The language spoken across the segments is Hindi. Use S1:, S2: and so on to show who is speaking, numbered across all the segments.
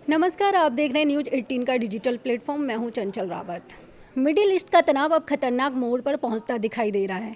S1: नमस्कार, आप देख रहे हैं न्यूज़ 18 का डिजिटल प्लेटफॉर्म। मैं हूं चंचल रावत। मिडिल ईस्ट का तनाव अब खतरनाक मोड़ पर पहुंचता दिखाई दे रहा है।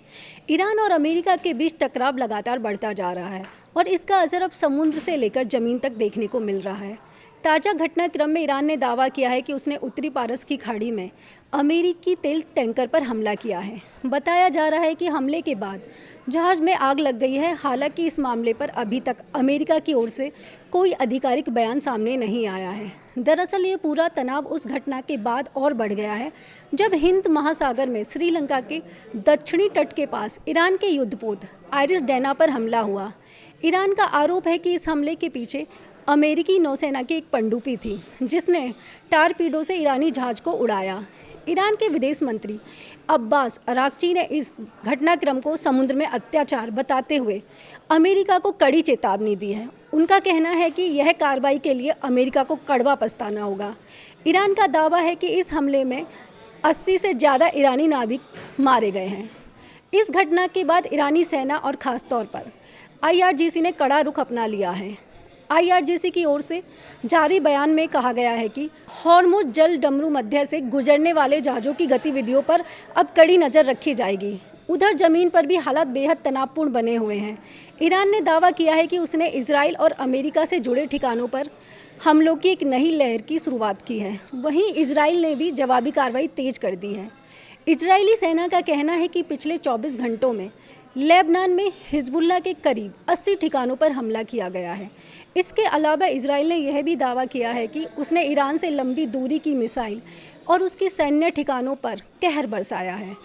S1: ईरान और अमेरिका के बीच टकराव लगातार बढ़ता जा रहा है और इसका असर अब समुद्र से लेकर जमीन तक देखने को मिल रहा है। ताज़ा घटनाक्रम में ईरान ने दावा किया है कि उसने उत्तरी पारस की खाड़ी में अमेरिकी तेल टैंकर पर हमला किया है। बताया जा रहा है कि हमले के बाद जहाज़ में आग लग गई है। हालांकि इस मामले पर अभी तक अमेरिका की ओर से कोई आधिकारिक बयान सामने नहीं आया है। दरअसल ये पूरा तनाव उस घटना के बाद और बढ़ गया है जब हिंद महासागर में श्रीलंका के दक्षिणी तट के पास ईरान के युद्धपोत आइरिस डैना पर हमला हुआ। ईरान का आरोप है कि इस हमले के पीछे अमेरिकी नौसेना की एक पनडुब्बी थी जिसने टारपीडो से ईरानी जहाज को उड़ाया। ईरान के विदेश मंत्री अब्बास अराक्ची ने इस घटनाक्रम को समुद्र में अत्याचार बताते हुए अमेरिका को कड़ी चेतावनी दी है। उनका कहना है कि यह कार्रवाई के लिए अमेरिका को कड़वा पछताना होगा। ईरान का दावा है कि इस हमले में 80 से ज़्यादा ईरानी नाविक मारे गए हैं। इस घटना के बाद ईरानी सेना और ख़ासतौर पर IRGC ने कड़ा रुख अपना लिया है। IRGC की ओर से जारी बयान में कहा गया है कि हॉर्मुज़ जल डमरू मध्य से गुजरने वाले जहाज़ों की गतिविधियों पर अब कड़ी नज़र रखी जाएगी। उधर ज़मीन पर भी हालात बेहद तनावपूर्ण बने हुए हैं। ईरान ने दावा किया है कि उसने इजराइल और अमेरिका से जुड़े ठिकानों पर हमलों की एक नई लहर की शुरुआत की है। वहीं इजराइल ने भी जवाबी कार्रवाई तेज कर दी है। इजरायली सेना का कहना है कि पिछले 24 घंटों में लेबनान में हिजबुल्लाह के करीब 80 ठिकानों पर हमला किया गया है। इसके अलावा इजराइल ने यह भी दावा किया है कि उसने ईरान से लंबी दूरी की मिसाइल और उसके सैन्य ठिकानों पर कहर बरसाया है।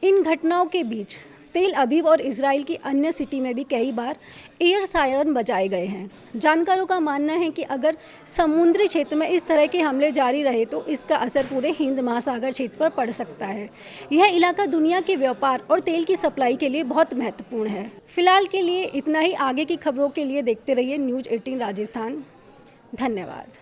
S1: इन घटनाओं के बीच तेल अवीव और इजराइल की अन्य सिटी में भी कई बार एयर सायरन बजाए गए हैं। जानकारों का मानना है कि अगर समुद्री क्षेत्र में इस तरह के हमले जारी रहे तो इसका असर पूरे हिंद महासागर क्षेत्र पर पड़ सकता है। यह इलाका दुनिया के व्यापार और तेल की सप्लाई के लिए बहुत महत्वपूर्ण है। फिलहाल के लिए इतना ही। आगे की खबरों के लिए देखते रहिए न्यूज़ 18 राजस्थान। धन्यवाद।